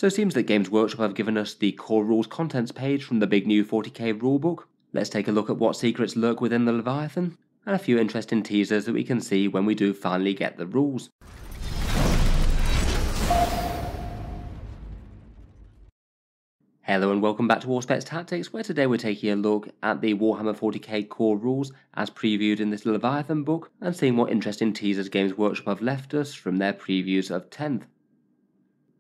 So it seems that Games Workshop have given us the core rules contents page from the big new 40k rulebook. Let's take a look at what secrets lurk within the Leviathan, and a few interesting teasers that we can see when we do finally get the rules. Hello and welcome back to Warspecs Tactics, where today we're taking a look at the Warhammer 40k core rules as previewed in this Leviathan book, and seeing what interesting teasers Games Workshop have left us from their previews of 10th.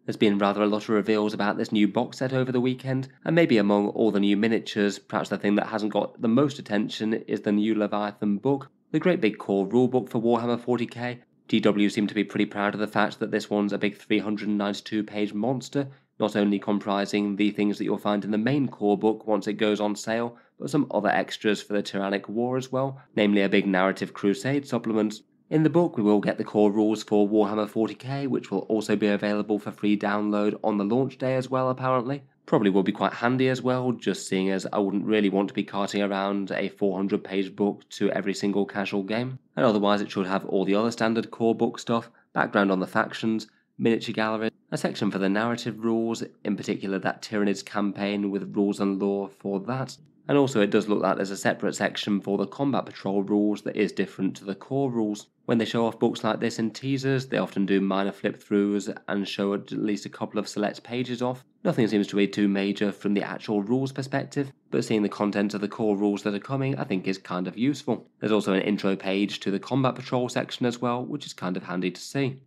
There's been rather a lot of reveals about this new box set over the weekend, and maybe among all the new miniatures, perhaps the thing that hasn't got the most attention is the new Leviathan Book, the great big core rulebook for Warhammer 40k. GW seem to be pretty proud of the fact that this one's a big 392-page monster, not only comprising the things that you'll find in the main core book once it goes on sale, but some other extras for the Tyrannic War as well, namely a big narrative crusade supplement. In the book, we will get the core rules for Warhammer 40k, which will also be available for free download on the launch day as well, apparently. Probably will be quite handy as well, just seeing as I wouldn't really want to be carting around a 400-page book to every single casual game. And otherwise it should have all the other standard core book stuff, background on the factions, miniature gallery, a section for the narrative rules, in particular that Tyranids campaign with rules and lore for that. And also it does look like there's a separate section for the combat patrol rules that is different to the core rules. When they show off books like this in teasers, they often do minor flip-throughs and show at least a couple of select pages off. Nothing seems to be too major from the actual rules perspective, but seeing the content of the core rules that are coming I think is kind of useful. There's also an intro page to the combat patrol section as well, which is kind of handy to see.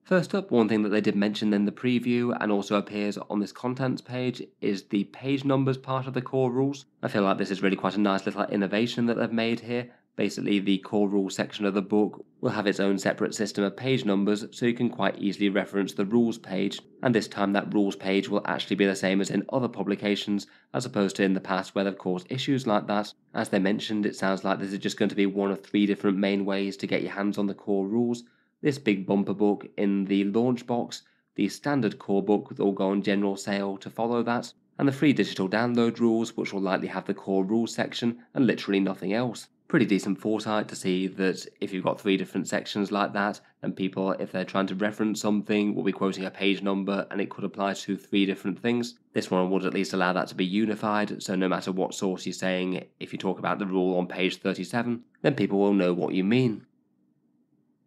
First up, one thing that they did mention in the preview and also appears on this contents page is the page numbers part of the core rules. I feel like this is really quite a nice little innovation that they've made here. Basically, the core rules section of the book will have its own separate system of page numbers, so you can quite easily reference the rules page, and this time that rules page will actually be the same as in other publications, as opposed to in the past where they've caused issues like that. As they mentioned, it sounds like this is just going to be one of 3 different main ways to get your hands on the core rules. This big bumper book in the launch box, the standard core book that will go on general sale to follow that, and the free digital download rules, which will likely have the core rules section and literally nothing else. Pretty decent foresight to see that if you've got 3 different sections like that, then people, if they're trying to reference something, will be quoting a page number and it could apply to 3 different things. This one would at least allow that to be unified, so no matter what source you're saying, if you talk about the rule on page 37, then people will know what you mean.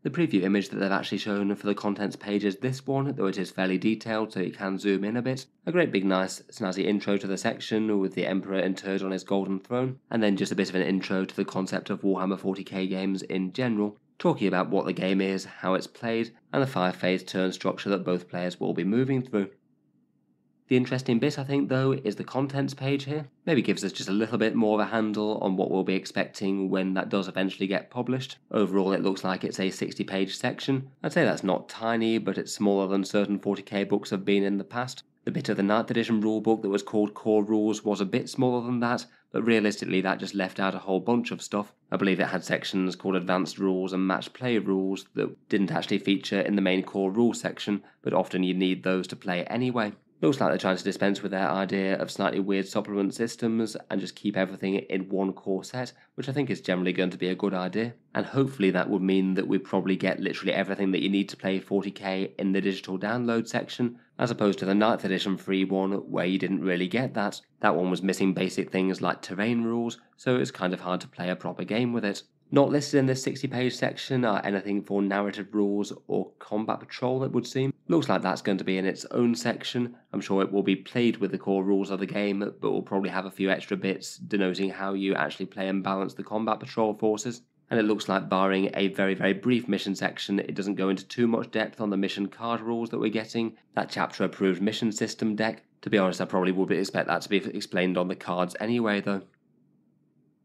The preview image that they've actually shown for the contents page is this one, though it is fairly detailed so you can zoom in a bit. A great big nice snazzy intro to the section with the Emperor interred on his golden throne, and then just a bit of an intro to the concept of Warhammer 40k games in general, talking about what the game is, how it's played, and the 5-phase turn structure that both players will be moving through. The interesting bit, I think, though, is the contents page here. Maybe gives us just a little bit more of a handle on what we'll be expecting when that does eventually get published. Overall, it looks like it's a 60-page section. I'd say that's not tiny, but it's smaller than certain 40k books have been in the past. The bit of the 9th edition rulebook that was called Core Rules was a bit smaller than that, but realistically that just left out a whole bunch of stuff. I believe it had sections called Advanced Rules and Match Play Rules that didn't actually feature in the main Core Rules section, but often you need those to play anyway. Looks like they're trying to dispense with their idea of slightly weird supplement systems and just keep everything in one core set, which I think is generally going to be a good idea. And hopefully that would mean that we probably get literally everything that you need to play 40k in the digital download section, as opposed to the 9th edition free one where you didn't really get that. That one was missing basic things like terrain rules, so it's kind of hard to play a proper game with it. Not listed in this 60-page section are anything for narrative rules or combat patrol, it would seem. Looks like that's going to be in its own section. I'm sure it will be played with the core rules of the game, but will probably have a few extra bits denoting how you actually play and balance the combat patrol forces. And it looks like, barring a very brief mission section, it doesn't go into too much depth on the mission card rules that we're getting, that chapter approved mission system deck. To be honest, I probably would expect that to be explained on the cards anyway though.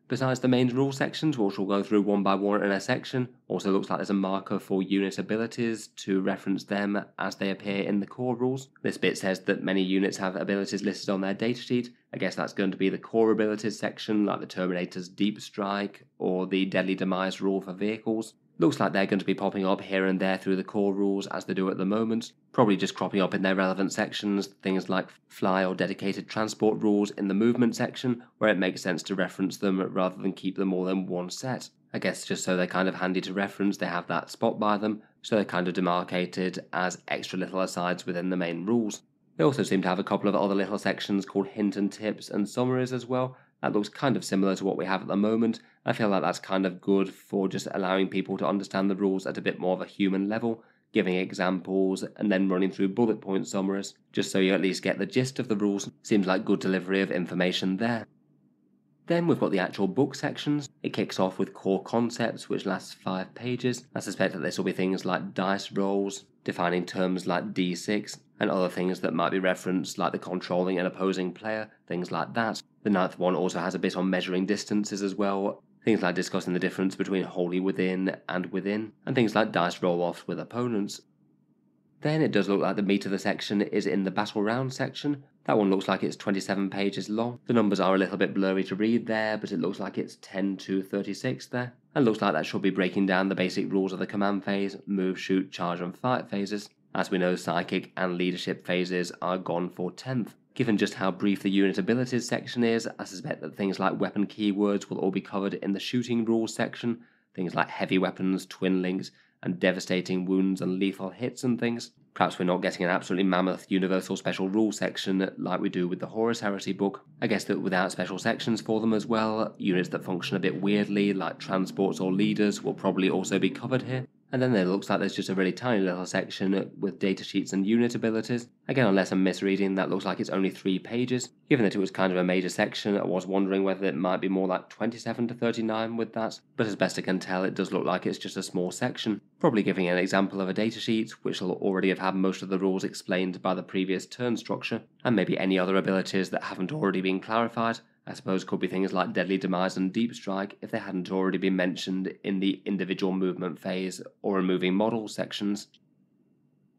Besides the main rule sections, which we'll go through one by one in a section, also looks like there's a marker for unit abilities to reference them as they appear in the core rules. This bit says that many units have abilities listed on their datasheet. I guess that's going to be the core abilities section, like the Terminator's Deep Strike or the Deadly Demise rule for vehicles. Looks like they're going to be popping up here and there through the core rules as they do at the moment, probably just cropping up in their relevant sections, things like fly or dedicated transport rules in the movement section, where it makes sense to reference them rather than keep them all in one set. I guess just so they're kind of handy to reference, they have that spot by them, so they're kind of demarcated as extra little asides within the main rules. They also seem to have a couple of other little sections called hint and tips and summaries as well. That looks kind of similar to what we have at the moment. I feel like that's kind of good for just allowing people to understand the rules at a bit more of a human level, giving examples and then running through bullet point summaries, just so you at least get the gist of the rules. Seems like good delivery of information there. Then we've got the actual book sections. It kicks off with core concepts, which lasts 5 pages. I suspect that this will be things like dice rolls, defining terms like d6, and other things that might be referenced, like the controlling and opposing player, things like that. The 9th one also has a bit on measuring distances as well, things like discussing the difference between wholly within, and things like dice roll-offs with opponents. Then it does look like the meat of the section is in the battle round section. That one looks like it's 27 pages long. The numbers are a little bit blurry to read there, but it looks like it's 10 to 36 there. And looks like that should be breaking down the basic rules of the command phase, move, shoot, charge and fight phases. As we know, psychic and leadership phases are gone for 10th. Given just how brief the unit abilities section is, I suspect that things like weapon keywords will all be covered in the shooting rules section. Things like heavy weapons, twin links, and devastating wounds and lethal hits and things. Perhaps we're not getting an absolutely mammoth universal special rules section like we do with the Horus Heresy book. I guess that without special sections for them as well, units that function a bit weirdly like transports or leaders will probably also be covered here. And then it looks like there's just a really tiny little section with datasheets and unit abilities. Again, unless I'm misreading, that looks like it's only 3 pages. Given that it was kind of a major section, I was wondering whether it might be more like 27 to 39 with that. But as best I can tell, it does look like it's just a small section. Probably giving an example of a datasheet, which will already have had most of the rules explained by the previous turn structure, and maybe any other abilities that haven't already been clarified. I suppose could be things like Deadly Demise and Deep Strike if they hadn't already been mentioned in the individual movement phase or removing models sections.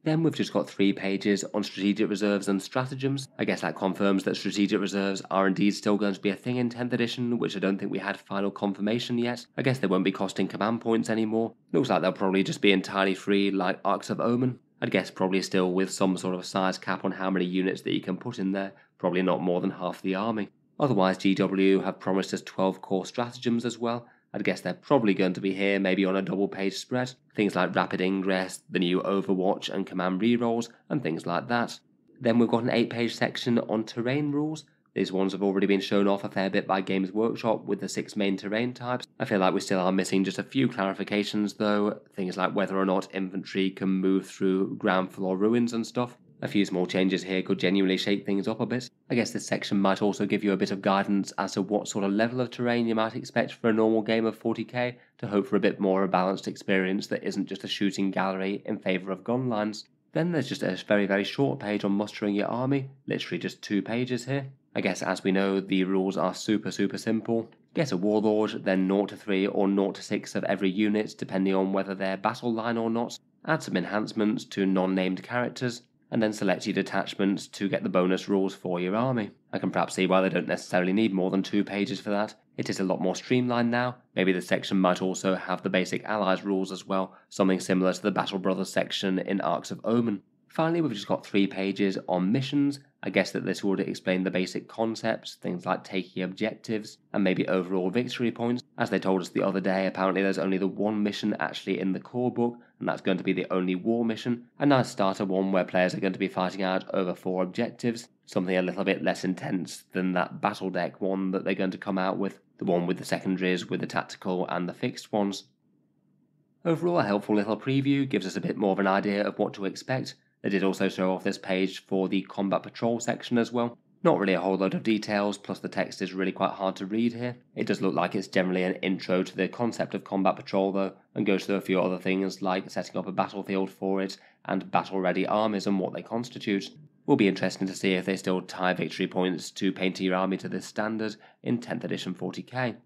Then we've just got 3 pages on strategic reserves and stratagems. I guess that confirms that strategic reserves are indeed still going to be a thing in 10th edition, which I don't think we had final confirmation yet. I guess they won't be costing command points anymore. Looks like they'll probably just be entirely free like Arcs of Omen. I'd guess probably still with some sort of size cap on how many units that you can put in there, probably not more than half the army. Otherwise, GW have promised us 12 core stratagems as well. I'd guess they're probably going to be here, maybe on a double-page spread. Things like Rapid Ingress, the new Overwatch and Command Rerolls, and things like that. Then we've got an 8-page section on terrain rules. These ones have already been shown off a fair bit by Games Workshop with the 6 main terrain types. I feel like we still are missing just a few clarifications though, things like whether or not infantry can move through ground floor ruins and stuff. A few small changes here could genuinely shake things up a bit. I guess this section might also give you a bit of guidance as to what sort of level of terrain you might expect for a normal game of 40k to hope for a bit more of a balanced experience that isn't just a shooting gallery in favour of gun lines. Then there's just a very short page on mustering your army, literally just 2 pages here. I guess as we know, the rules are super simple. Get a warlord, then 0 to 3 or 0 to 6 of every unit depending on whether they're battle line or not. Add some enhancements to non-named characters, and then select your detachments to get the bonus rules for your army. I can perhaps see why they don't necessarily need more than 2 pages for that. It is a lot more streamlined now. Maybe this section might also have the basic allies rules as well, something similar to the Battle Brothers section in Arcs of Omen. Finally, we've just got 3 pages on missions. I guess that this would explain the basic concepts, things like taking objectives, and maybe overall victory points. As they told us the other day, apparently there's only the 1 mission actually in the core book, and that's going to be the only war mission. A nice starter one where players are going to be fighting out over 4 objectives, something a little bit less intense than that battle deck one that they're going to come out with, the one with the secondaries, with the tactical and the fixed ones. Overall, a helpful little preview gives us a bit more of an idea of what to expect. They did also show off this page for the combat patrol section as well. Not really a whole load of details, plus the text is really quite hard to read here. It does look like it's generally an intro to the concept of combat patrol though, and goes through a few other things like setting up a battlefield for it, and battle-ready armies and what they constitute. Will be interesting to see if they still tie victory points to painting your army to this standard in 10th edition 40k.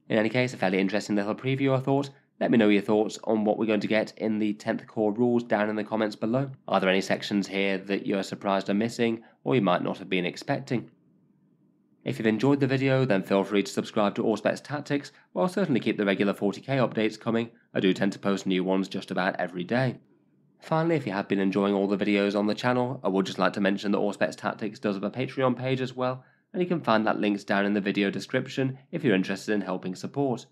In any case, a fairly interesting little preview I thought. Let me know your thoughts on what we're going to get in the 10th core rules down in the comments below. Are there any sections here that you're surprised are missing, or you might not have been expecting? If you've enjoyed the video, then feel free to subscribe to Auspex Tactics, while I'll certainly keep the regular 40k updates coming. I do tend to post new ones just about every day. Finally, if you have been enjoying all the videos on the channel, I would just like to mention that Auspex Tactics does have a Patreon page as well, and you can find that links down in the video description if you're interested in helping support.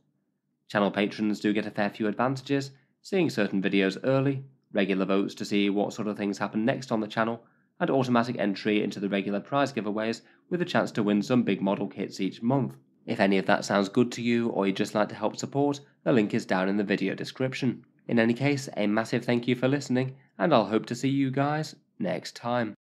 Channel patrons do get a fair few advantages, seeing certain videos early, regular votes to see what sort of things happen next on the channel, and automatic entry into the regular prize giveaways with a chance to win some big model kits each month. If any of that sounds good to you, or you'd just like to help support, the link is down in the video description. In any case, a massive thank you for listening, and I'll hope to see you guys next time.